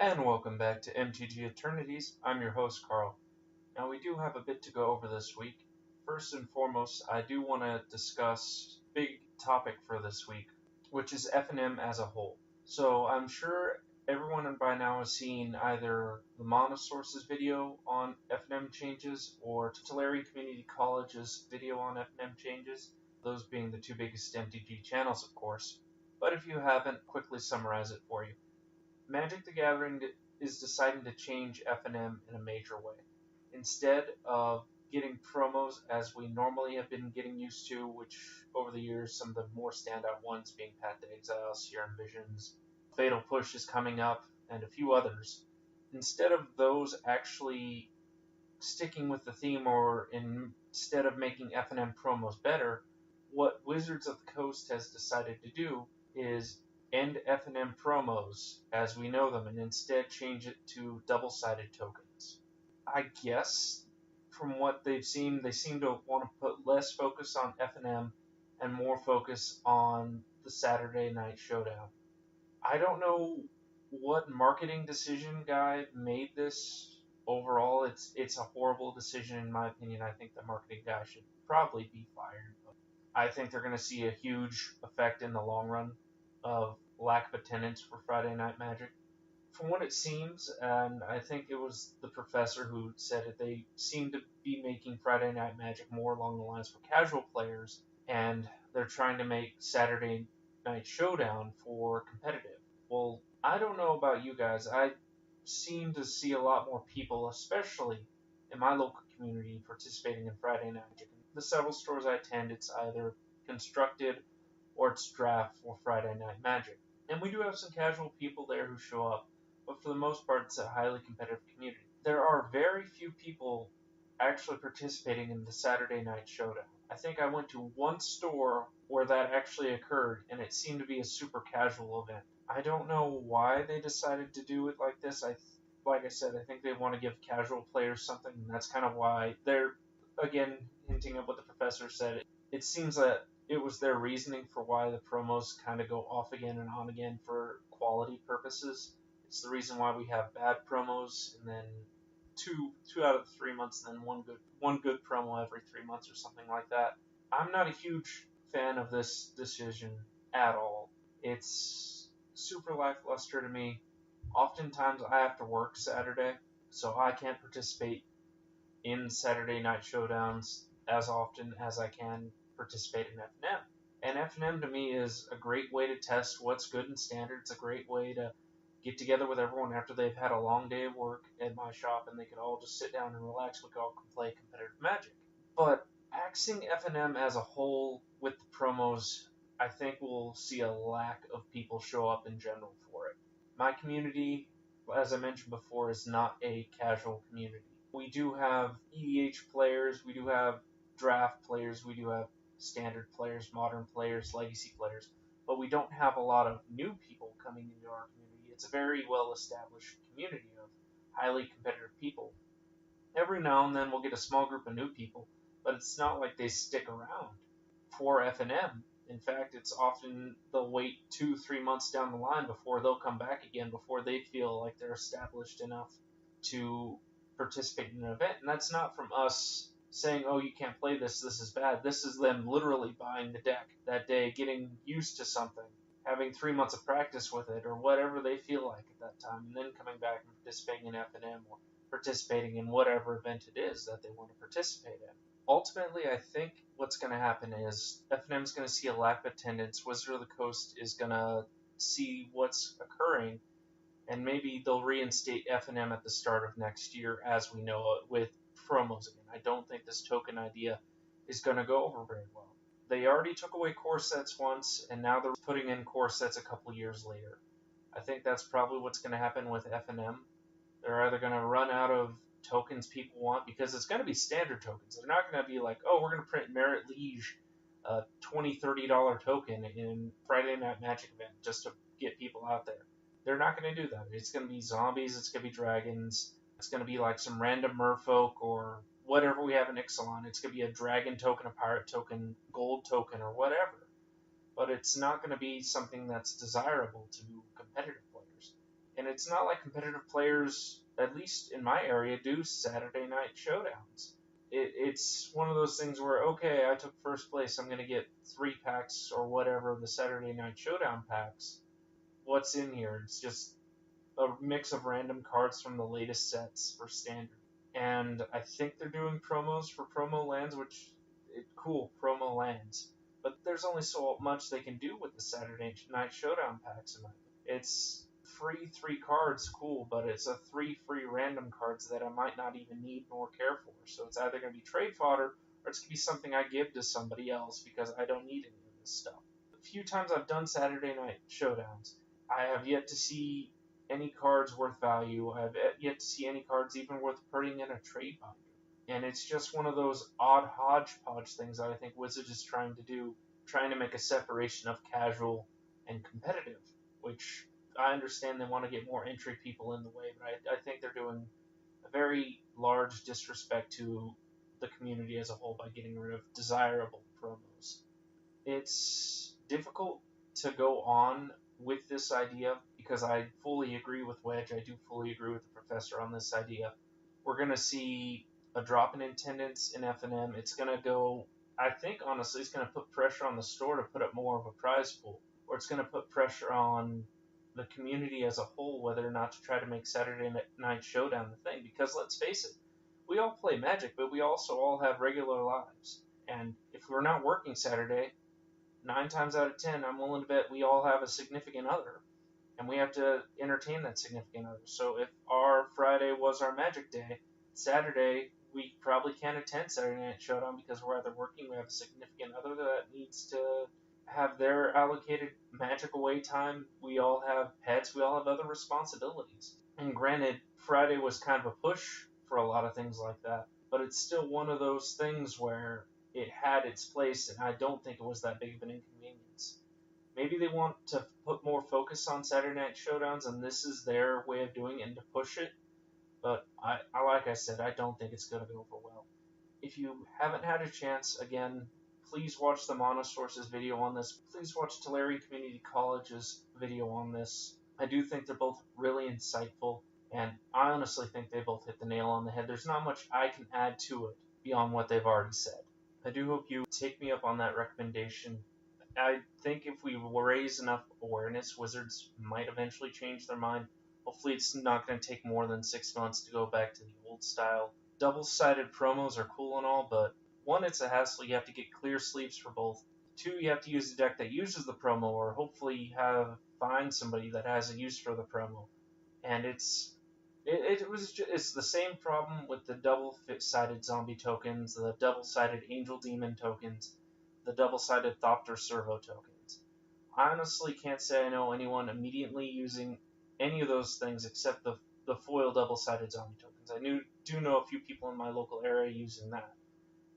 And welcome back to MTG-Eternities. I'm your host, Carl. Now, we do have a bit to go over this week. First and foremost, I do want to discuss a big topic for this week, which is FNM as a whole. So, I'm sure everyone by now has seen either the Monosource's video on FNM changes or Tulare Community College's video on FNM changes, those being the two biggest MTG channels, of course. But if you haven't, quickly summarize it for you. Magic the Gathering is deciding to change FNM in a major way. Instead of getting promos as we normally have been getting used to, which over the years, some of the more standout ones being Path to Exile, Serum Visions, Fatal Push is coming up, and a few others. Instead of those actually sticking with the theme, or instead of making FNM promos better, what Wizards of the Coast has decided to do is end FNM promos as we know them and instead change it to double-sided tokens. I guess from what they've seen, they seem to want to put less focus on FNM and more focus on the Saturday Night Showdown. I don't know what marketing decision guy made this. Overall, it's a horrible decision in my opinion. I think the marketing guy should probably be fired. But I think they're going to see a huge effect in the long run of lack of attendance for Friday Night Magic. From what it seems, and I think it was the professor who said it, they seem to be making Friday Night Magic more along the lines for casual players, and they're trying to make Saturday Night Showdown for competitive. Well, I don't know about you guys. I seem to see a lot more people, especially in my local community, participating in Friday Night Magic. The several stores I attend, it's either constructed or it's draft for Friday Night Magic. And we do have some casual people there who show up, but for the most part, it's a highly competitive community. There are very few people actually participating in the Saturday Night Showdown. I think I went to one store where that actually occurred, and it seemed to be a super casual event. I don't know why they decided to do it like this. Like I said, I think they want to give casual players something, and that's kind of why they're, again, hinting at what the professor said. It seems that it was their reasoning for why the promos kind of go off again and on again for quality purposes. It's the reason why we have bad promos and then two out of the 3 months and then one good promo every 3 months or something like that. I'm not a huge fan of this decision at all. It's super lackluster to me. Oftentimes I have to work Saturday, so I can't participate in Saturday Night Showdowns as often as I can participate in FNM. And FNM to me is a great way to test what's good in standard. It's a great way to get together with everyone after they've had a long day of work at my shop and they can all just sit down and relax. We can all play competitive Magic. But axing FNM as a whole with the promos, I think we'll see a lack of people show up in general for it. My community, as I mentioned before, is not a casual community. We do have EDH players, we do have draft players, we do have standard players, modern players, legacy players, but we don't have a lot of new people coming into our community. It's a very well-established community of highly competitive people. Every now and then we'll get a small group of new people, but it's not like they stick around for FNM. In fact, it's often they'll wait 2-3 months down the line before they'll come back again, before they feel like they're established enough to participate in an event. And that's not from us saying, oh, you can't play this, this is bad. This is them literally buying the deck that day, getting used to something, having 3 months of practice with it, or whatever they feel like at that time, and then coming back and participating in FNM or participating in whatever event it is that they want to participate in. Ultimately, I think what's going to happen is FNM is going to see a lack of attendance. Wizard of the Coast is going to see what's occurring, and maybe they'll reinstate FNM at the start of next year as we know it with promos again. I don't think this token idea is going to go over very well. They already took away core sets once, and now they're putting in core sets a couple years later. I think that's probably what's going to happen with FNM. They're either going to run out of tokens people want, because it's going to be standard tokens. They're not going to be like, oh, we're going to print Merit Liege, a $20, $30 token in Friday Night Magic event just to get people out there. They're not going to do that. It's going to be zombies, it's going to be dragons, it's going to be like some random merfolk or whatever we have in Ixalan. It's going to be a dragon token, a pirate token, gold token, or whatever. But it's not going to be something that's desirable to competitive players. And it's not like competitive players, at least in my area, do Saturday night showdowns. It's one of those things where, okay, I took first place, I'm going to get 3 packs or whatever, the Saturday night showdown packs. What's in here? It's just a mix of random cards from the latest sets for standard. And I think they're doing promos for promo lands, which cool promo lands. But there's only so much they can do with the Saturday Night Showdown packs. It's free 3 cards, cool, but it's a 3 free random cards that I might not even need nor care for. So it's either going to be trade fodder or it's going to be something I give to somebody else because I don't need any of this stuff. The few times I've done Saturday Night Showdowns, I have yet to see any cards worth value. I have yet to see any cards even worth putting in a trade binder. And it's just one of those odd hodgepodge things that I think Wizards is trying to do, trying to make a separation of casual and competitive, which I understand they want to get more entry people in the way, but I think they're doing a very large disrespect to the community as a whole by getting rid of desirable promos. It's difficult to go on with this idea because I fully agree with Wedge. I do fully agree with the professor on this idea. We're going to see a drop in attendance in FNM. It's going to go, I think, honestly, it's going to put pressure on the store to put up more of a prize pool, or it's going to put pressure on the community as a whole whether or not to try to make Saturday Night Showdown the thing. Because let's face it, we all play Magic, but we also all have regular lives. And if we're not working Saturday, 9 times out of 10, I'm willing to bet we all have a significant other, and we have to entertain that significant other. So if our Friday was our Magic day, Saturday we probably can't attend Saturday Night Showdown because we're either working, we have a significant other that needs to have their allocated Magic away time. We all have pets, we all have other responsibilities. And granted, Friday was kind of a push for a lot of things like that, but it's still one of those things where it had its place, and I don't think it was that big of an inconvenience. Maybe they want to put more focus on Saturday Night Showdowns, and this is their way of doing it and to push it. But I like I said, I don't think it's going to go over well. If you haven't had a chance, again, please watch the Monosource's video on this. Please watch Tulare Community College's video on this. I do think they're both really insightful, and I honestly think they both hit the nail on the head. There's not much I can add to it beyond what they've already said. I do hope you take me up on that recommendation. I think if we raise enough awareness, Wizards might eventually change their mind. Hopefully it's not going to take more than 6 months to go back to the old style. Double-sided promos are cool and all, but 1, it's a hassle. You have to get clear sleeves for both. 2, you have to use a deck that uses the promo, or hopefully find somebody that has a use for the promo. And it's the same problem with the double-sided zombie tokens, the double-sided angel demon tokens, the double-sided Thopter servo tokens. I honestly can't say I know anyone immediately using any of those things except the foil double-sided zombie tokens. I do know a few people in my local area using that.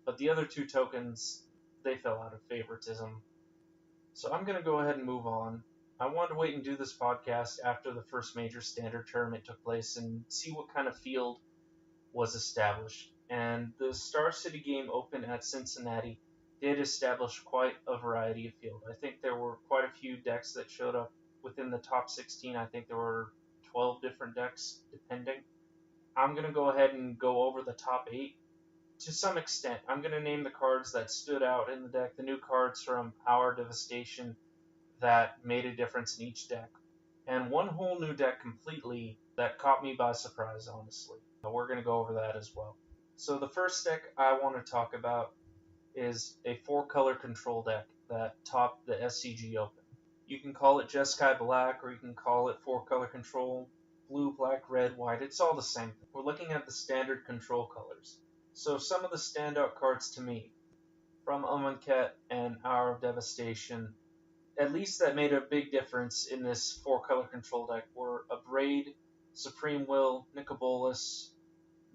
But the other 2 tokens, they fell out of favoritism. So I'm going to go ahead and move on. I wanted to wait and do this podcast after the first major standard tournament took place and see what kind of field was established. And the Star City game open at Cincinnati did establish quite a variety of field. I think there were quite a few decks that showed up within the top 16. I think there were 12 different decks, depending. I'm going to go ahead and go over the top 8 to some extent. I'm going to name the cards that stood out in the deck, the new cards from Hour of Devastation that made a difference in each deck. And one whole new deck completely that caught me by surprise, honestly. We're going to go over that as well. So the first deck I want to talk about is a 4-color control deck that topped the SCG Open. You can call it Jeskai Black, or you can call it 4-color control, blue, black, red, white. It's all the same. We're looking at the standard control colors. So some of the standout cards to me from Amonkhet and Hour of Devastation, at least that made a big difference in this 4-color control deck, were Abrade, Supreme Will, Nicobolas,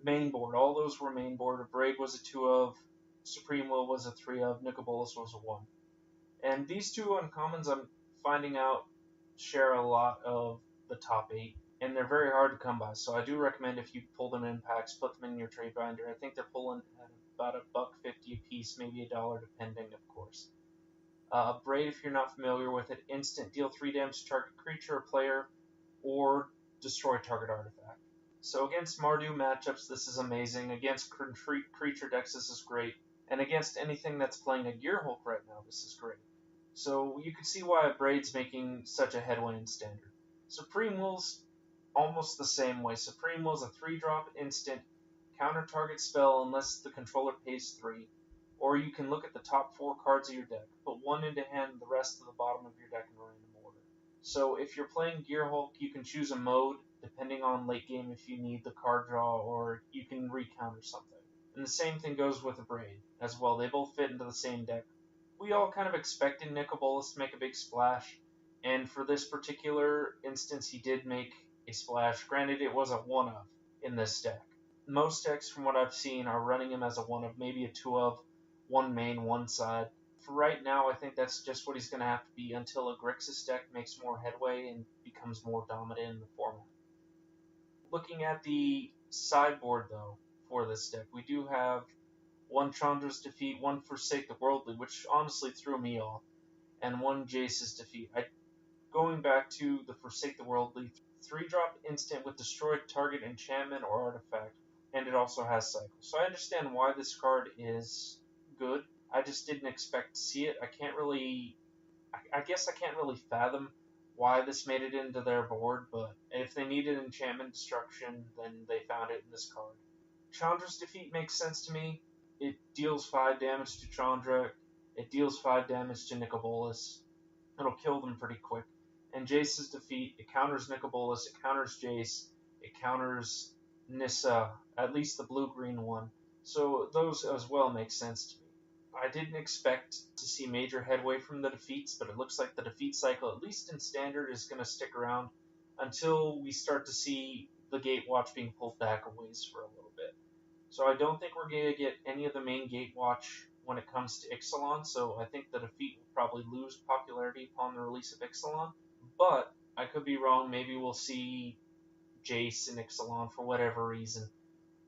Mainboard. All those were mainboard. Abrade was a 2 of, Supreme Will was a 3 of, Nicobolas was a 1. And these 2 uncommons I'm finding out share a lot of the top 8, and they're very hard to come by. So I do recommend if you pull them in packs, put them in your trade binder. I think they're pulling at about $1.50 a piece, maybe $1 depending, of course. Braid, if you're not familiar with it, instant deal 3 damage to target creature or player, or destroy target artifact. So against Mardu matchups, this is amazing. Against creature decks, this is great. And against anything that's playing a Gearhulk right now, this is great. So you can see why Braid's making such a headway in Standard. Supreme Will's almost the same way. Supreme Will's a 3-drop instant, counter target spell unless the controller pays 3. Or you can look at the top 4 cards of your deck, put 1 into hand, the rest to the bottom of your deck in random order. So if you're playing Gearhulk, you can choose a mode depending on late game if you need the card draw, or you can recounter something. And the same thing goes with the Braid as well. They both fit into the same deck. We all kind of expected Nicobolus to make a big splash, and for this particular instance, he did make a splash. Granted, it was a 1-of in this deck. Most decks, from what I've seen, are running him as a 1-of, maybe a 2-of, 1 main, 1 side. For right now, I think that's just what he's going to have to be until a Grixis deck makes more headway and becomes more dominant in the format. Looking at the sideboard, though, for this deck, we do have 1 Chandra's Defeat, 1 Forsake the Worldly, which honestly threw me off, and 1 Jace's Defeat. Going back to the Forsake the Worldly, 3-drop instant with destroyed target enchantment or artifact, and it also has cycle. So I understand why this card is good. I just didn't expect to see it. I guess I can't really fathom why this made it into their board, but if they needed enchantment destruction, then they found it in this card. Chandra's Defeat makes sense to me. It deals 5 damage to Chandra, it deals 5 damage to Nicobolus. It'll kill them pretty quick. And Jace's Defeat, it counters Nicobolus, it counters Jace, it counters Nissa, at least the blue-green one. So those as well make sense to me. I didn't expect to see major headway from the defeats, but it looks like the defeat cycle, at least in Standard, is going to stick around until we start to see the Gatewatch being pulled back a ways for a little bit. So I don't think we're going to get any of the main Gatewatch when it comes to Ixalan, so I think the defeat will probably lose popularity upon the release of Ixalan. But I could be wrong. Maybe we'll see Jace in Ixalan for whatever reason.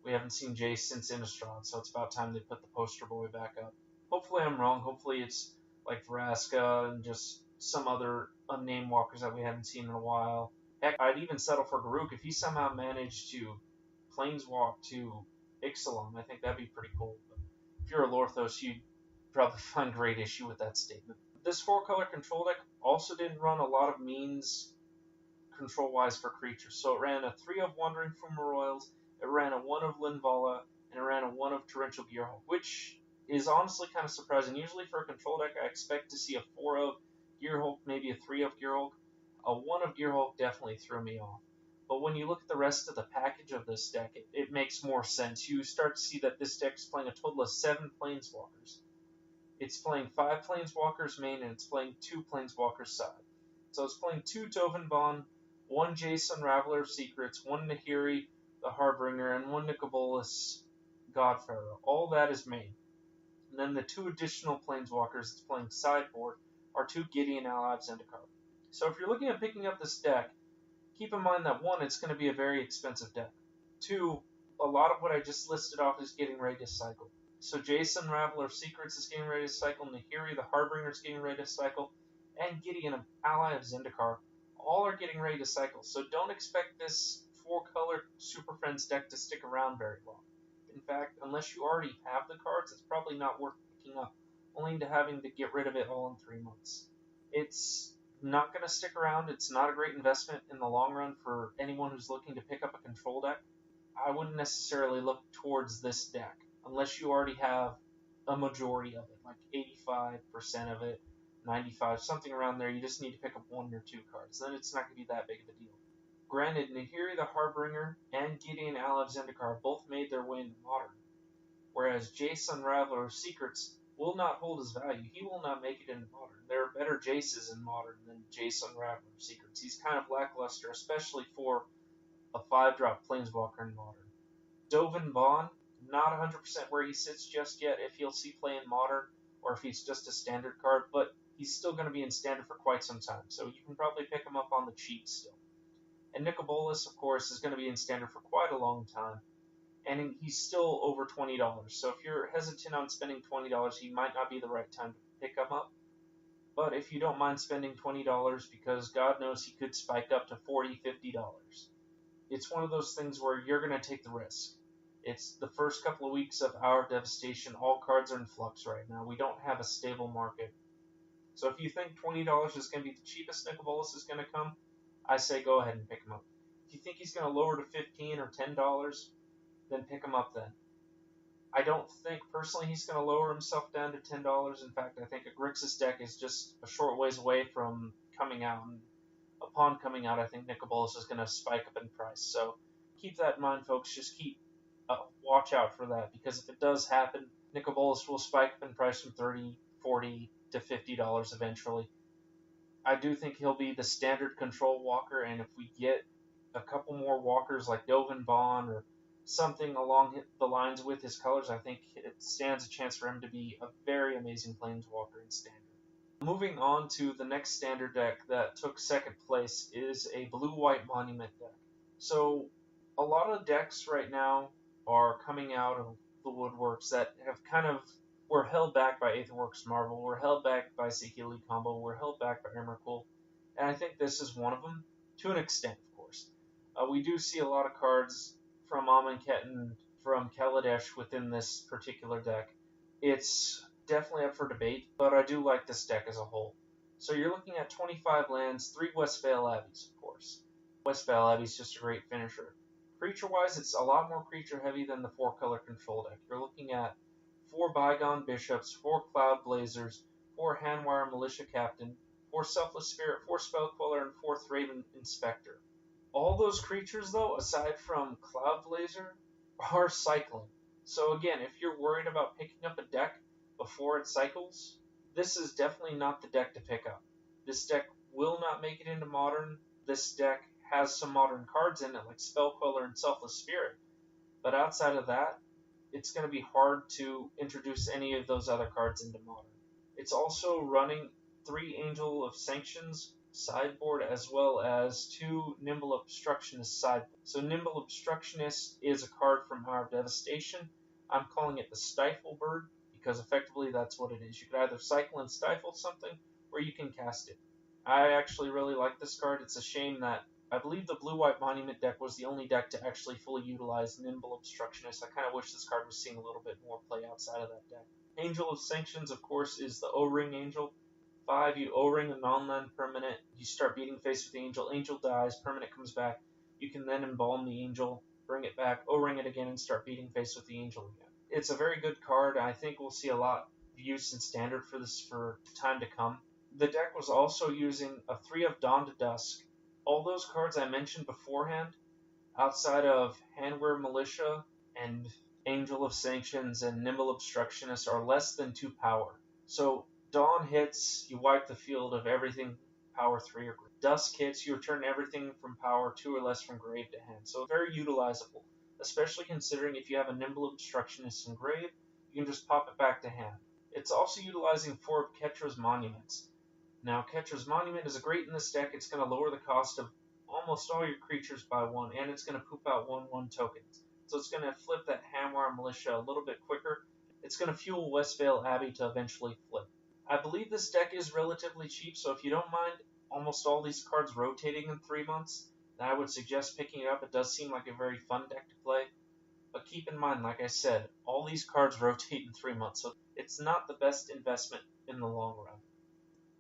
We haven't seen Jace since Innistrad, so it's about time they put the poster boy back up. Hopefully I'm wrong. Hopefully it's like Vraska and just some other unnamed walkers that we haven't seen in a while. Heck, I'd even settle for Garruk if he somehow managed to planeswalk to Ixalan. I think that'd be pretty cool. But if you're a Lorthos, you'd probably find great issue with that statement. This 4-color control deck also didn't run a lot of means control-wise for creatures. So it ran a 3 of Wandering Fumaroyals, it ran a 1 of Linvala, and it ran a 1 of Torrential Gearhulk, which is honestly kind of surprising. Usually for a control deck, I expect to see a 4 of Gearhulk, maybe a 3 of Gearhulk. A 1 of Gearhulk definitely threw me off. But when you look at the rest of the package of this deck, it makes more sense. You start to see that this deck is playing a total of 7 Planeswalkers. It's playing 5 Planeswalkers main, and it's playing 2 Planeswalkers side. So it's playing 2 Dovin, 1 Jace Unraveler of Secrets, 1 Nahiri the Harbinger, and 1 Nicobolus Godfarer. All that is main. And then the 2 additional Planeswalkers it's playing sideboard are 2 Gideon Ally of Zendikar. So if you're looking at picking up this deck, keep in mind that 1, it's going to be a very expensive deck. 2, a lot of what I just listed off is getting ready to cycle. So Jace Unraveler of Secrets is getting ready to cycle, Nahiri the Harbinger is getting ready to cycle, and Gideon, Ally of Zendikar, all are getting ready to cycle. So don't expect this 4-color Super Friends deck to stick around very long. In fact, unless you already have the cards, it's probably not worth picking up, only to having to get rid of it all in 3 months. It's not going to stick around. It's not a great investment in the long run for anyone who's looking to pick up a control deck. I wouldn't necessarily look towards this deck unless you already have a majority of it, like 85% of it, 95, something around there. You just need to pick up 1 or 2 cards. Then it's not going to be that big of a deal. Granted, Nahiri the Harbinger and Gideon Ally of Zendikar both made their way into Modern, whereas Jace Unraveler of Secrets will not hold his value. He will not make it into Modern. There are better Jaces in Modern than Jace Unraveler of Secrets. He's kind of lackluster, especially for a 5-drop Planeswalker in Modern. Dovin Bond, not 100% where he sits just yet, if he'll see play in Modern, or if he's just a Standard card, but he's still going to be in Standard for quite some time, so you can probably pick him up on the cheap still. And Nicobolus, of course, is going to be in Standard for quite a long time, and he's still over $20, so if you're hesitant on spending $20, he might not be the right time to pick him up. But if you don't mind spending $20, because God knows he could spike up to $40, $50, it's one of those things where you're going to take the risk. It's the first couple of weeks of Hour of Devastation. All cards are in flux right now. We don't have a stable market. So if you think $20 is going to be the cheapest Nicol Bolas is going to come, I say go ahead and pick him up. If you think he's going to lower to $15 or $10, then pick him up then. I don't think personally he's going to lower himself down to $10. In fact, I think a Grixis deck is just a short ways away from coming out. And upon coming out, I think Nicol Bolas is going to spike up in price. So keep that in mind, folks. Just keep watch out for that, because if it does happen, Nicol Bolas will spike up in price from $30, $40 to $50 eventually. I do think he'll be the standard control walker, and if we get a couple more walkers like Dovin Vaughn or something along the lines with his colors, I think it stands a chance for him to be a very amazing planeswalker in standard. Moving on to the next standard deck that took second place is a blue-white monument deck. So a lot of decks right now are coming out of the woodworks that have kind of were held back by Aetherworks Marvel, were held back by Sekili Combo, were held back by Emrakul, and I think this is one of them, to an extent, of course. We do see a lot of cards from Amonkhet and from Kaladesh within this particular deck. It's definitely up for debate, but I do like this deck as a whole. So you're looking at 25 lands, 3 Westvale Abbeys, of course. Westvale Abbey is just a great finisher. Creature-wise, it's a lot more creature-heavy than the 4-color control deck. You're looking at 4 Bygone Bishops, 4 Cloud Blazers, 4 Handwire Militia Captain, 4 Selfless Spirit, 4 Spellqueller, and 4 Thraben Inspector. All those creatures, though, aside from Cloud Blazer, are cycling. So again, if you're worried about picking up a deck before it cycles, this is definitely not the deck to pick up. This deck will not make it into Modern. This deck has some Modern cards in it, like Spellqueller and Selfless Spirit. But outside of that, it's going to be hard to introduce any of those other cards into Modern. It's also running 3 Angel of Sanctions sideboard, as well as 2 Nimble Obstructionist sideboard. So Nimble Obstructionist is a card from Hour of Devastation. I'm calling it the Stifle Bird, because effectively that's what it is. You can either cycle and stifle something, or you can cast it. I actually really like this card. It's a shame that I believe the blue-white monument deck was the only deck to actually fully utilize Nimble Obstructionist. I kind of wish this card was seeing a little bit more play outside of that deck. Angel of Sanctions, of course, is the O-Ring Angel. 5, you O-Ring a non-land permanent. You start beating face with the Angel. Angel dies, permanent comes back. You can then embalm the Angel, bring it back, O-Ring it again, and start beating face with the Angel again. It's a very good card. I think we'll see a lot of use in Standard for this for time to come. The deck was also using a 3 of Dawn to Dusk. All those cards I mentioned beforehand, outside of Handware Militia and Angel of Sanctions and Nimble Obstructionist, are less than 2 power. So Dawn hits, you wipe the field of everything power 3 or greater. Dusk hits, you return everything from power 2 or less from grave to hand. So very utilizable, especially considering if you have a Nimble Obstructionist in grave, you can just pop it back to hand. It's also utilizing 4 of Ketra's Monuments. Now, Ketra's Monument is great in this deck. It's going to lower the cost of almost all your creatures by 1, and it's going to poop out 1/1 tokens. So it's going to flip that Handwire Militia a little bit quicker. It's going to fuel Westvale Abbey to eventually flip. I believe this deck is relatively cheap, so if you don't mind almost all these cards rotating in 3 months, then I would suggest picking it up. It does seem like a very fun deck to play. But keep in mind, like I said, all these cards rotate in 3 months, so it's not the best investment in the long run.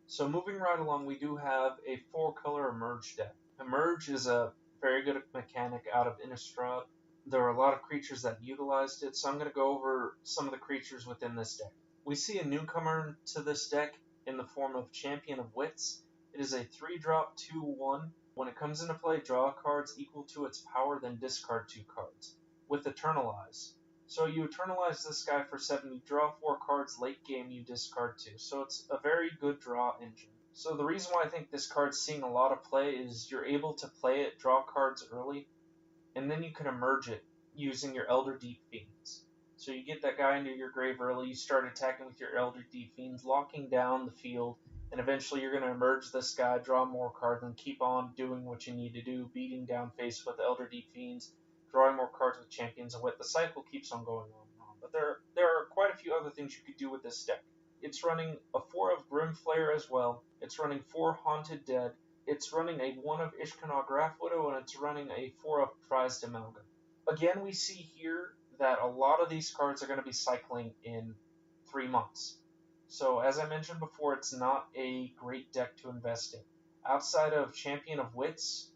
So moving right along, we do have a 4-color Emerge deck. Emerge is a very good mechanic out of Innistrad. There are a lot of creatures that utilized it, so I'm going to go over some of the creatures within this deck. We see a newcomer to this deck in the form of Champion of Wits. It is a 3-drop 2/1. When it comes into play, draw cards equal to its power, then discard 2 cards. With Eternalize. So you Eternalize this guy for 7, you draw 4 cards, late game you discard 2. So it's a very good draw engine. So the reason why I think this card's seeing a lot of play is you're able to play it, draw cards early, and then you can emerge it using your Elder Deep Fiends. So you get that guy into your grave early, you start attacking with your Elder Deep Fiends, locking down the field, and eventually you're going to emerge this guy, draw more cards, and keep on doing what you need to do, beating down face with Elder Deep Fiends, drawing more cards with Champions of Wit. The cycle keeps on going on and on. But there are quite a few other things you could do with this deck. It's running a 4 of Grim Flare as well. It's running 4 Haunted Dead. it's running a 1 of Ishkanah Graph Widow, and it's running a 4 of Prized Amalgam. Again, we see here that a lot of these cards are going to be cycling in 3 months. So, as I mentioned before, it's not a great deck to invest in. Outside of Champion of Wits,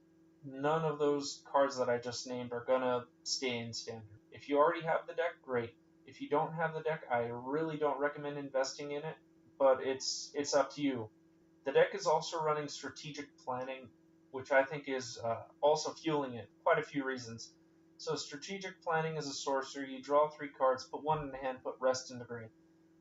none of those cards that I just named are going to stay in Standard. If you already have the deck, great. If you don't have the deck, I really don't recommend investing in it, but it's up to you. The deck is also running Strategic Planning, which I think is also fueling it. Quite a few reasons. So Strategic Planning is a sorcery. You draw 3 cards, put 1 in the hand, put rest in the grave.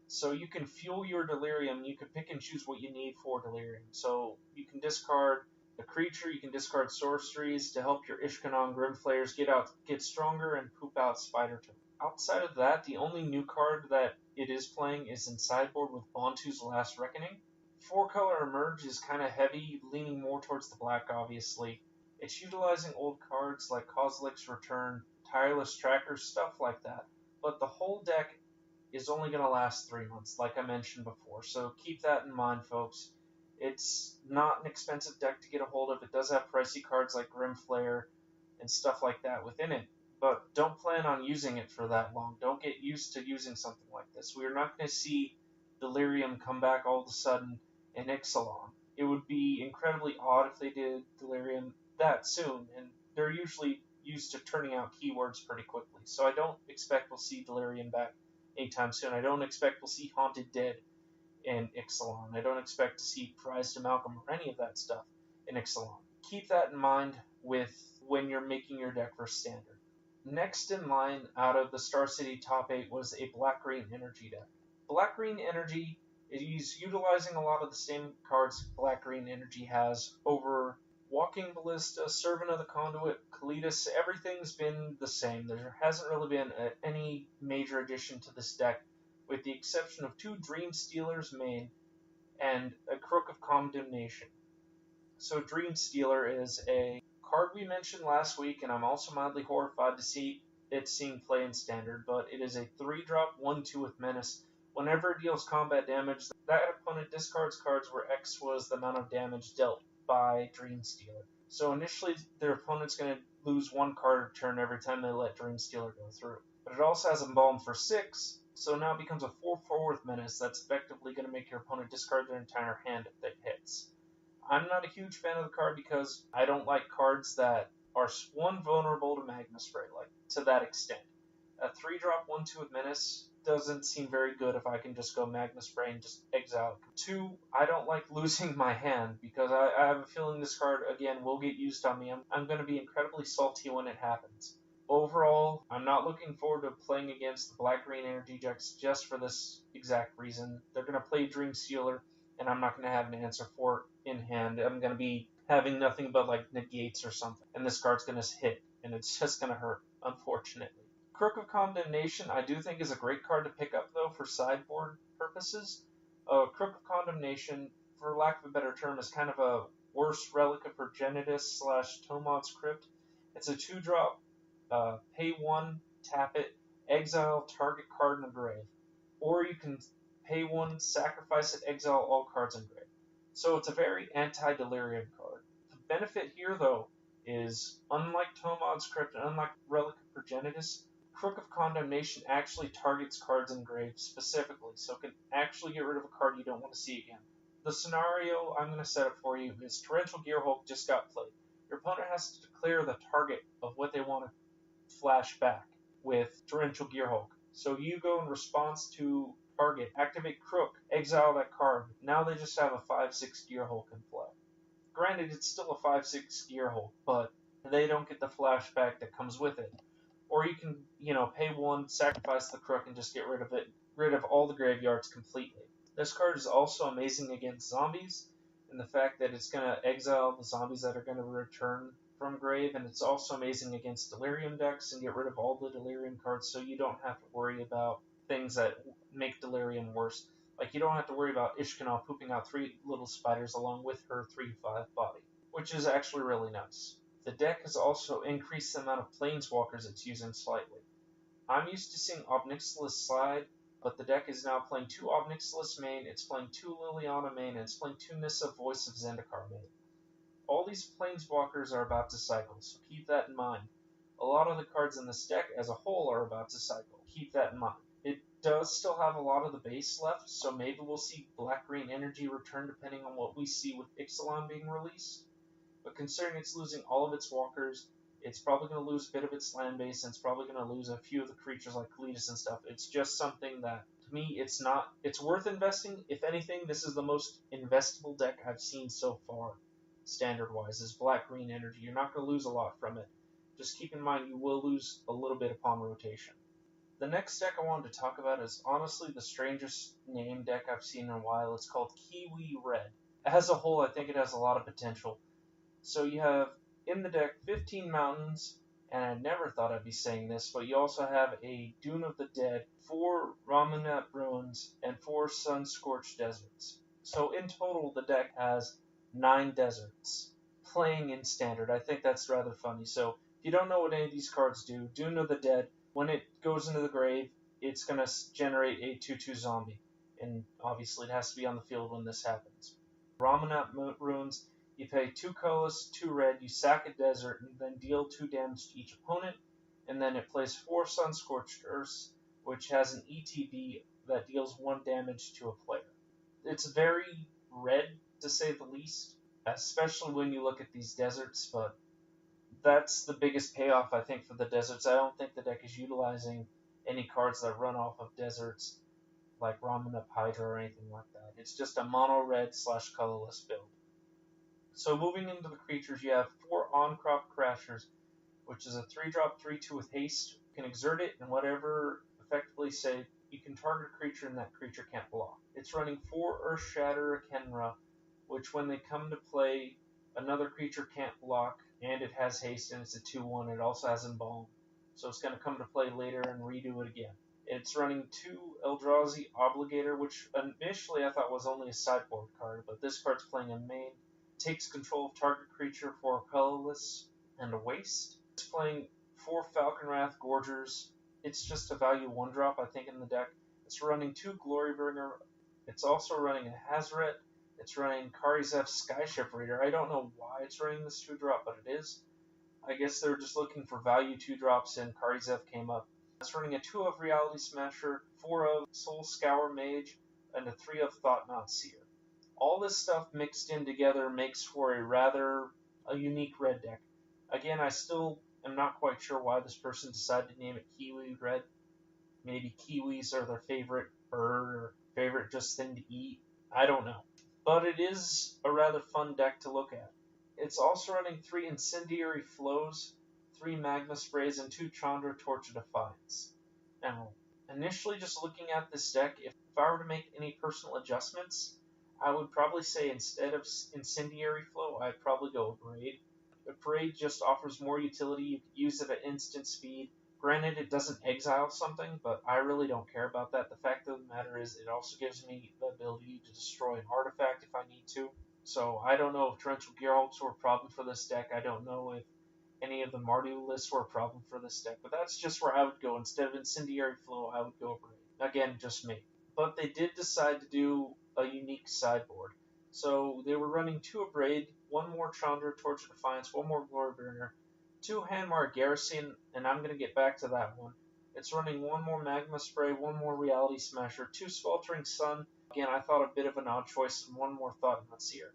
So you can fuel your Delirium. You can pick and choose what you need for Delirium. So you can discard a creature, you can discard sorceries to help your Ishkanah and Grimflayers get stronger and poop out Spider Token. Outside of that, the only new card that it is playing is in sideboard with Bontu's Last Reckoning. 4-color Emerge is kind of heavy, leaning more towards the black, obviously. It's utilizing old cards like Kozilek's Return, Tireless Tracker, stuff like that. But the whole deck is only going to last 3 months, like I mentioned before. So keep that in mind, folks. It's not an expensive deck to get a hold of. It does have pricey cards like Grimflayer and stuff like that within it. But don't plan on using it for that long. Don't get used to using something like this. We are not going to see Delirium come back all of a sudden in Ixalan. It would be incredibly odd if they did Delirium that soon, and they're usually used to turning out keywords pretty quickly. So I don't expect we'll see Delirium back anytime soon. I don't expect we'll see Haunted Dead in Ixalan. I don't expect to see Prized Amalgam or any of that stuff in Ixalan. Keep that in mind with when you're making your deck for Standard. Next in line out of the Star City top 8 was a Black-Green Energy deck. Black-Green Energy is utilizing a lot of the same cards Black-Green Energy has over Walking Ballista, Servant of the Conduit, Kalitas. Everything's been the same. There hasn't really been any major addition to this deck, with the exception of 2 Dream Stealers main and a Crook of Condemnation. So Dream Stealer is a card we mentioned last week, and I'm also mildly horrified to see it seeing play in Standard, but it is a 3-drop 1/2 with Menace. Whenever it deals combat damage, that opponent discards cards where X was the amount of damage dealt by Dream Stealer. So initially, their opponent's going to lose 1 card a turn every time they let Dream Stealer go through. But it also has Embalm for 6, so now it becomes a 4/4 with Menace that's effectively going to make your opponent discard their entire hand if it hits. I'm not a huge fan of the card because I don't like cards that are, 1, vulnerable to Magma Spray, like, to that extent. A 3-drop 1/2 with Menace doesn't seem very good if I can just go Magma Spray and just exile it. 2, I don't like losing my hand because I have a feeling this card, again, will get used on me. I'm going to be incredibly salty when it happens. Overall, I'm not looking forward to playing against the Black-Green Energy decks just for this exact reason. They're going to play Dream Stealer, and I'm not going to have an answer for it in hand. I'm going to be having nothing but like negates or something, and this card's going to hit, and it's just going to hurt, unfortunately. Crook of Condemnation I do think is a great card to pick up, though, for sideboard purposes. Crook of Condemnation, for lack of a better term, is kind of a worse relic of Progenitus / Tomad's Crypt. It's a 2-drop, pay 1, tap it, exile target card in the grave. Or you can pay 1, sacrifice it, exile all cards in grave. So it's a very anti-Delirium card. The benefit here, though, is unlike Tomad's Crypt and unlike Relic of Progenitus, Crook of Condemnation actually targets cards in grave specifically, so it can actually get rid of a card you don't want to see again. The scenario I'm going to set up for you is Torrential Gearhulk just got played. Your opponent has to declare the target of what they want to flash back with Torrential Gearhulk. So you go in response to target, activate Crook, exile that card. Now they just have a 5/6 Gearhulk in play. Granted, it's still a 5/6 Gearhulk, but they don't get the flashback that comes with it. Or you can, pay 1, sacrifice the Crook, and just get rid of all the graveyards completely. This card is also amazing against zombies, in the fact that it's going to exile the zombies that are going to return from grave, and it's also amazing against Delirium decks and get rid of all the Delirium cards, so you don't have to worry about things that make Delirium worse. Like, you don't have to worry about Ishkanah pooping out 3 little spiders along with her 3/5 body, which is actually really nice. The deck has also increased the amount of Planeswalkers it's using slightly. I'm used to seeing Ob Nixilis slide, but the deck is now playing 2 Ob Nixilis main, it's playing 2 Liliana main, and it's playing 2 Nissa Voice of Zendikar main. All these planeswalkers are about to cycle, so keep that in mind. A lot of the cards in this deck as a whole are about to cycle. Keep that in mind. It does still have a lot of the base left, so maybe we'll see black-green energy return depending on what we see with Ixalan being released. But considering it's losing all of its walkers, it's probably going to lose a bit of its land base, and it's probably going to lose a few of the creatures like Kalitas and stuff. It's just something that, to me, it's worth investing. If anything, this is the most investable deck I've seen so far, standard-wise, is black-green energy. You're not going to lose a lot from it. Just keep in mind you will lose a little bit upon rotation. The next deck I wanted to talk about is honestly the strangest name deck I've seen in a while. It's called Kiwi Red. As a whole, I think it has a lot of potential. So you have in the deck 15 mountains, and I never thought I'd be saying this, but you also have a Dune of the Dead, 4 Ramunap Ruins, and 4 Sun-Scorched Deserts. So in total, the deck has 9 deserts. Playing in Standard, I think that's rather funny. So if you don't know what any of these cards do, Dune of the Dead, when it goes into the grave, it's going to generate a 2/2 zombie. And obviously it has to be on the field when this happens. Ramunap Ruins, you pay 2 colorless, 2 red, you sack a desert, and then deal 2 damage to each opponent. And then it plays 4 Sun-Scorched Earths, which has an ETB that deals 1 damage to a player. It's very red, to say the least, especially when you look at these deserts, but that's the biggest payoff, I think, for the deserts. I don't think the deck is utilizing any cards that run off of deserts, like Ramunap Hydra or anything like that. It's just a mono-red / colorless build. So moving into the creatures, you have 4 On-Crop Crashers, which is a 3-drop 3/2 with haste. You can exert it, and whatever effectively say you can target a creature and that creature can't block. It's running 4 Earthshatter Kenra, which when they come to play, another creature can't block, and it has haste, and it's a 2/1. It also has Embalm, so it's going to come to play later and redo it again. It's running 2 Eldrazi Obligator, which initially I thought was only a sideboard card, but this card's playing in main. It takes control of target creature for a colorless and a waste. It's playing 4 Falconwrath Gorgers. It's just a value 1-drop, I think, in the deck. It's running 2 Glorybringer. It's also running a Hazoret. It's running Karizev's Skyship Reader. I don't know why it's running this 2-drop, but it is. I guess they're just looking for value 2-drops, and Karizev came up. It's running a 2 of Reality Smasher, 4 of Soul Scour Mage, and a 3 of Thought-Knot Seer. All this stuff mixed in together makes for a unique red deck. Again, I still am not quite sure why this person decided to name it Kiwi Red. Maybe kiwis are their favorite bird or favorite just thing to eat. I don't know. But it is a rather fun deck to look at. It's also running 3 Incendiary Flows, 3 Magma Sprays, and 2 Chandra Torch of Defiance. Now, initially just looking at this deck, if I were to make any personal adjustments, I would probably say instead of Incendiary Flow, I'd probably go with Parade. The Parade just offers more utility. You could use it at instant speed. Granted, it doesn't exile something, but I really don't care about that. The fact of the matter is it also gives me the ability to destroy an artifact if I need to. So I don't know if Torrential Gearhulks were a problem for this deck. I don't know if any of the Mardu lists were a problem for this deck. But that's just where I would go. Instead of Incendiary Flow, I would go Parade. Again, just me. But they did decide to do a unique sideboard. So they were running 2 Abrade, 1 more Chandra Torch of Defiance, 1 more Glorybringer, 2 Hanmar Garrison, and I'm going to get back to that one. It's running 1 more Magma Spray, 1 more Reality Smasher, 2 Sweltering Sun. Again, I thought a bit of an odd choice, and 1 more Thought-Knot Seer.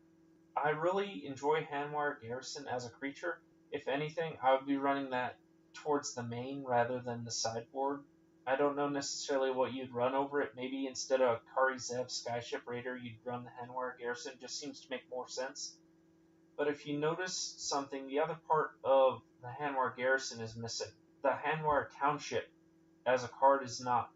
I really enjoy Hanmar Garrison as a creature. If anything, I would be running that towards the main rather than the sideboard. I don't know necessarily what you'd run over it. Maybe instead of Karizev Skyship Raider, you'd run the Hanwar Garrison. It just seems to make more sense. But if you notice something, the other part of the Hanwar Garrison is missing. The Hanwar Township as a card is not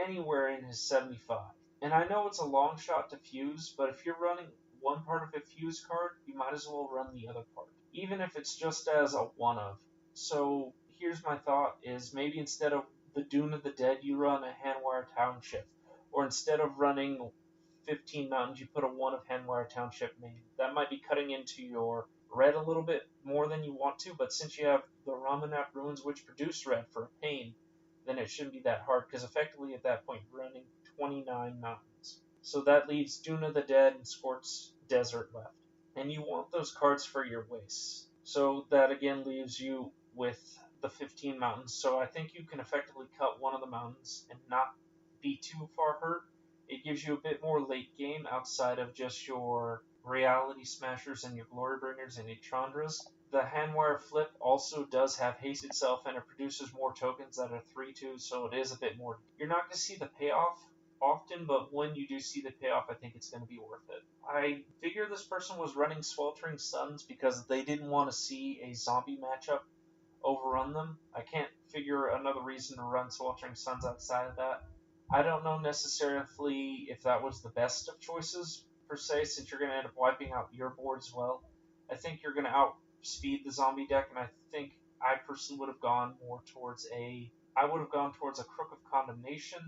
anywhere in his 75. And I know it's a long shot to fuse, but if you're running one part of a fuse card, you might as well run the other part, even if it's just as a one-of. So here's my thought, is maybe instead of the Dune of the Dead, you run a Hanwar Township. Or instead of running 15 mountains, you put a 1 of Hanwar Township main. That might be cutting into your red a little bit more than you want to, but since you have the Ramunap Ruins, which produce red for a pain, then it shouldn't be that hard, because effectively at that point you're running 29 mountains. So that leaves Dune of the Dead and Scorched Desert left. and you want those cards for your wastes. So that again leaves you with the 15 mountains. So I think you can effectively cut one of the mountains and not be too far hurt. It gives you a bit more late game outside of just your Reality Smashers and your Glory Bringers and your Chandras. The Handwire Flip also does have haste itself, and it produces more tokens that are 3/2, so it is a bit more. You're not going to see the payoff often, but when you do see the payoff, I think it's going to be worth it. I figure this person was running Sweltering Suns because they didn't want to see a zombie matchup overrun them. I can't figure another reason to run Sweltering Suns outside of that. I don't know necessarily if that was the best of choices, per se, since you're going to end up wiping out your board as well. I think you're going to outspeed the zombie deck, and I think I personally would have gone more towards a Crook of Condemnation,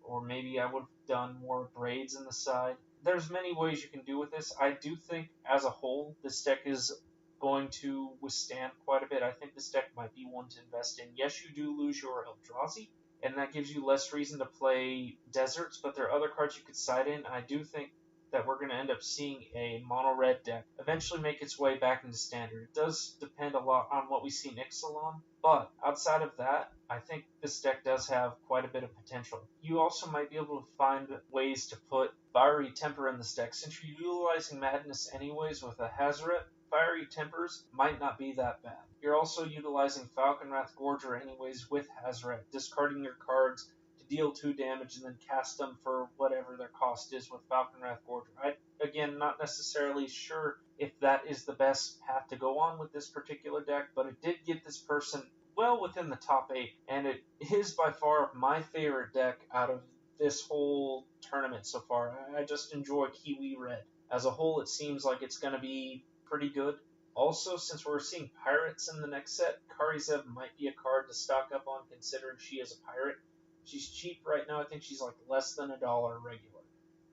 or maybe I would have done more Braids in the side. There's many ways you can do with this. I do think, as a whole, this deck is going to withstand quite a bit. I think this deck might be one to invest in. Yes, you do lose your Eldrazi, and that gives you less reason to play Deserts, but there are other cards you could side in. I do think that we're going to end up seeing a mono-red deck eventually make its way back into Standard. It does depend a lot on what we see in Ixalan, but outside of that, I think this deck does have quite a bit of potential. You also might be able to find ways to put Fiery Temper in this deck. Since you're utilizing Madness anyways with a Hazoret, Fiery Tempers might not be that bad. You're also utilizing Falconwrath Gorger anyways with Hazoret, discarding your cards to deal 2 damage and then cast them for whatever their cost is with Falconwrath Gorger. Again, not necessarily sure if that is the best path to go on with this particular deck, but it did get this person well within the top 8, and it is by far my favorite deck out of this whole tournament so far. I just enjoy Kiwi Red. As a whole, it seems like it's going to be pretty good. Also, since we're seeing Pirates in the next set, Karizev might be a card to stock up on considering she is a pirate. She's cheap right now. I think she's like less than $1 regular.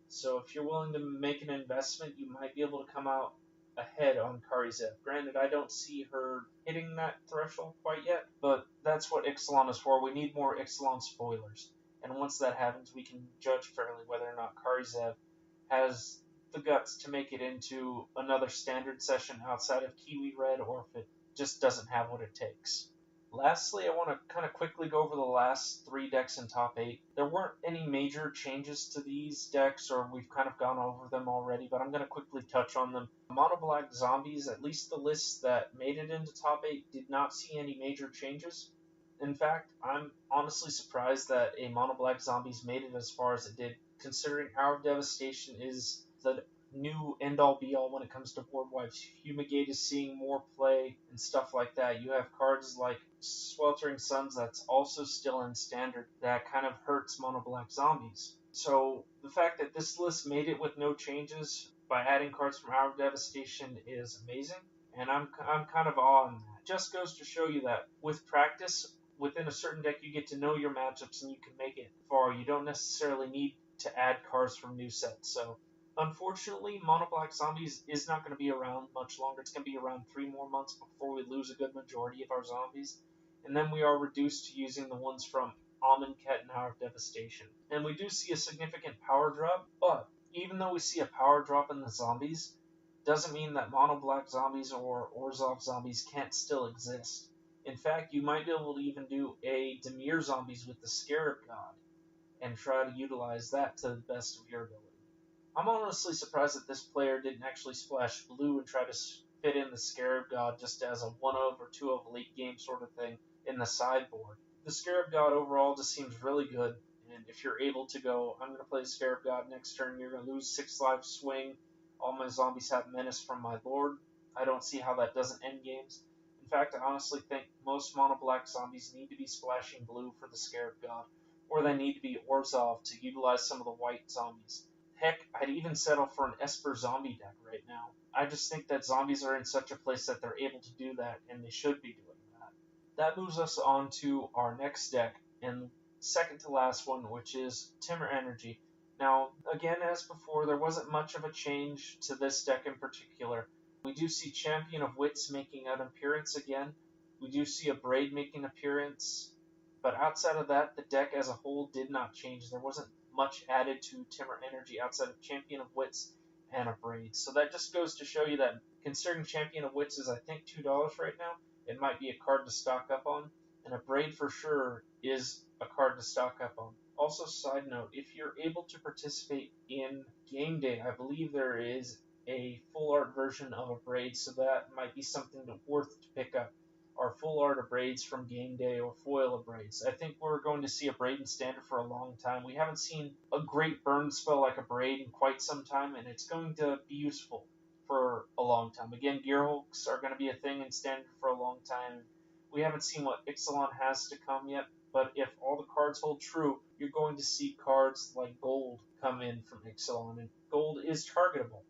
So if you're willing to make an investment, you might be able to come out ahead on Karizev. Granted, I don't see her hitting that threshold quite yet, but that's what Ixalan is for. We need more Ixalan spoilers. And once that happens, we can judge fairly whether or not Karizev has the guts to make it into another standard session outside of Kiwi Red, or if it just doesn't have what it takes. Lastly, I want to kind of quickly go over the last 3 decks in top 8. There weren't any major changes to these decks, or we've kind of gone over them already, but I'm going to quickly touch on them. Mono Black Zombies, at least the lists that made it into top 8, did not see any major changes. In fact, I'm honestly surprised that a Mono Black Zombies made it as far as it did, considering Hour of Devastation is the new end-all be-all when it comes to board wipes. Fumigate is seeing more play and stuff like that. You have cards like Sweltering Suns that's also still in Standard that kind of hurts Mono Black Zombies. So the fact that this list made it with no changes by adding cards from Hour of Devastation is amazing, and I'm kind of awed. Just goes to show you that with practice, within a certain deck, you get to know your matchups and you can make it far. You don't necessarily need to add cards from new sets. So unfortunately, Mono Black Zombies is not going to be around much longer. It's going to be around 3 more months before we lose a good majority of our zombies. And then we are reduced to using the ones from Amonkhet and Hour of Devastation. And we do see a significant power drop, but even though we see a power drop in the zombies, doesn't mean that Mono Black Zombies or Orzhov Zombies can't still exist. In fact, you might be able to even do a Dimir Zombies with the Scarab God and try to utilize that to the best of your ability. I'm honestly surprised that this player didn't actually splash blue and try to fit in the Scarab God just as a 1-of or 2-of late game sort of thing in the sideboard. The Scarab God overall just seems really good, and if you're able to go, I'm going to play the Scarab God next turn, you're going to lose 6 life swing, all my zombies have menace from my lord. I don't see how that doesn't end games. In fact, I honestly think most Mono Black Zombies need to be splashing blue for the Scarab God, or they need to be Orzhov to utilize some of the white zombies. Heck, I'd even settle for an Esper zombie deck right now. I just think that zombies are in such a place that they're able to do that, and they should be doing that. That moves us on to our next deck, and second to last one, which is Timber Energy. Now, again, as before, there wasn't much of a change to this deck in particular. We do see Champion of Wits making an appearance again. We do see a Braid making an appearance. But outside of that, the deck as a whole did not change. There wasn't much added to Timber Energy outside of Champion of Wits and a Braid. So that just goes to show you that considering Champion of Wits is I think $2 right now, it might be a card to stock up on, and a Braid for sure is a card to stock up on. Also, side note, if you're able to participate in game day, I believe there is a full art version of a Braid, so that might be something worth to pick up. Our full art of Braids from game day or foil of Braids. I think we're going to see a Braid in standard for a long time. We haven't seen a great burn spell like a Braid in quite some time, and it's going to be useful for a long time. Again, Gearhulks are going to be a thing in standard for a long time. We haven't seen what Ixalan has to come yet, but if all the cards hold true, you're going to see cards like Gold come in from Ixalan, and Gold is targetable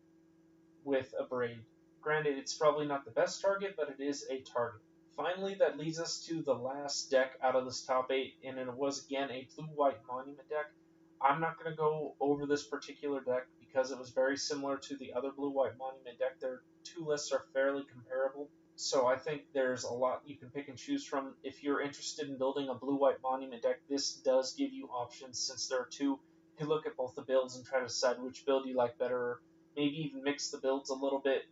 with a Braid. Granted, it's probably not the best target, but it is a target. Finally, that leads us to the last deck out of this top 8, and it was again a blue-white monument deck. I'm not going to go over this particular deck because it was very similar to the other blue-white monument deck. Their two lists are fairly comparable, so I think there's a lot you can pick and choose from. If you're interested in building a blue-white monument deck, this does give you options since there are two. You can look at both the builds and try to decide which build you like better, maybe even mix the builds a little bit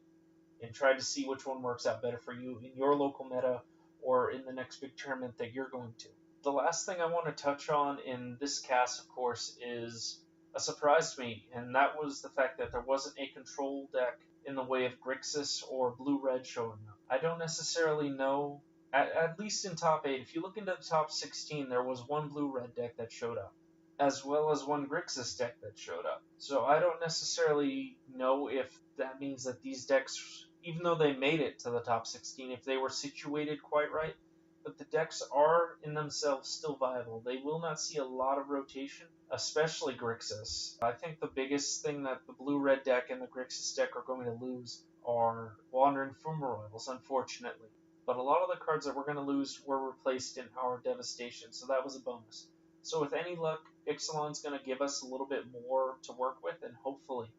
and try to see which one works out better for you in your local meta or in the next big tournament that you're going to. The last thing I want to touch on in this cast, of course, is a surprise to me, and that was the fact that there wasn't a control deck in the way of Grixis or Blue-Red showing up. I don't necessarily know, at least in top 8, if you look into the top 16, there was one Blue-Red deck that showed up, as well as one Grixis deck that showed up. So I don't necessarily know if that means that these decks, even though they made it to the top 16, if they were situated quite right, but the decks are in themselves still viable. They will not see a lot of rotation, especially Grixis. I think the biggest thing that the Blue-Red deck and the Grixis deck are going to lose are Wandering Fumaroyals, unfortunately. But a lot of the cards that we're going to lose were replaced in Hour of Devastation, so that was a bonus. So with any luck, Ixalan's going to give us a little bit more to work with, and hopefully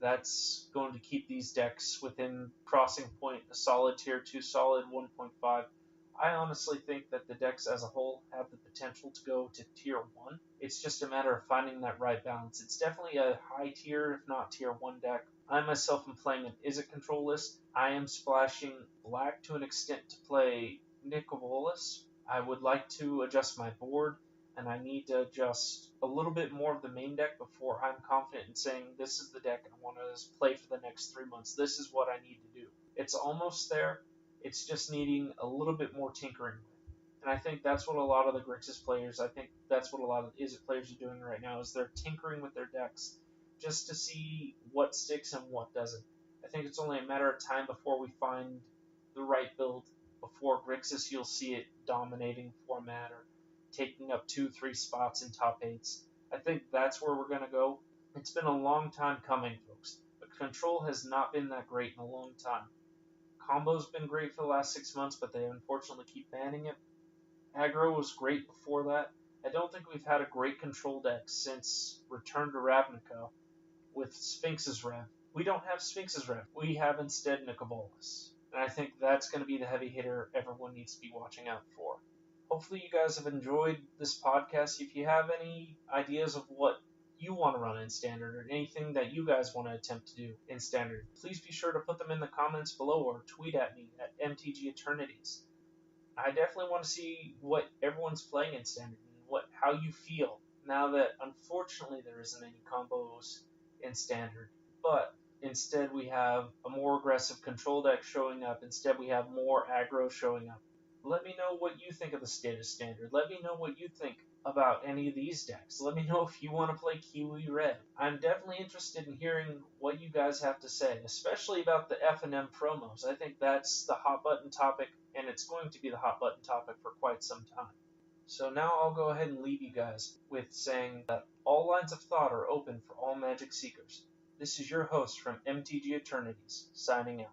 that's going to keep these decks within crossing point, a solid tier 2, solid 1.5. I honestly think that the decks as a whole have the potential to go to tier 1. It's just a matter of finding that right balance. It's definitely a high tier, if not tier 1 deck. I myself am playing an Is It control list. I am splashing black to an extent to play Nicobolas. I would like to adjust my board, and I need to adjust a little bit more of the main deck before I'm confident in saying this is the deck I want to play for the next 3 months. This is what I need to do. It's almost there. It's just needing a little bit more tinkering with. And I think that's what a lot of the Grixis players, I think that's what a lot of the Izzet players are doing right now, is they're tinkering with their decks just to see what sticks and what doesn't. I think it's only a matter of time before we find the right build. Before Grixis, you'll see it dominating format or taking up 2-3 spots in top 8s. I think that's where we're going to go. It's been a long time coming, folks. But control has not been that great in a long time. Combo's been great for the last 6 months, but they unfortunately keep banning it. Aggro was great before that. I don't think we've had a great control deck since Return to Ravnica with Sphinx's Rev. We don't have Sphinx's Rev. We have instead Nicobolas. And I think that's going to be the heavy hitter everyone needs to be watching out for. Hopefully you guys have enjoyed this podcast. If you have any ideas of what you want to run in Standard or anything that you guys want to attempt to do in Standard, please be sure to put them in the comments below or tweet at me at MTG-Eternities. I definitely want to see what everyone's playing in Standard and how you feel now that unfortunately there isn't any combos in Standard, but instead we have a more aggressive control deck showing up. Instead we have more aggro showing up. Let me know what you think of the state of Standard. Let me know what you think about any of these decks. Let me know if you want to play Kiwi Red. I'm definitely interested in hearing what you guys have to say, especially about the FNM promos. I think that's the hot button topic, and it's going to be the hot button topic for quite some time. So now I'll go ahead and leave you guys with saying that all lines of thought are open for all Magic Seekers. This is your host from MTG Eternities, signing out.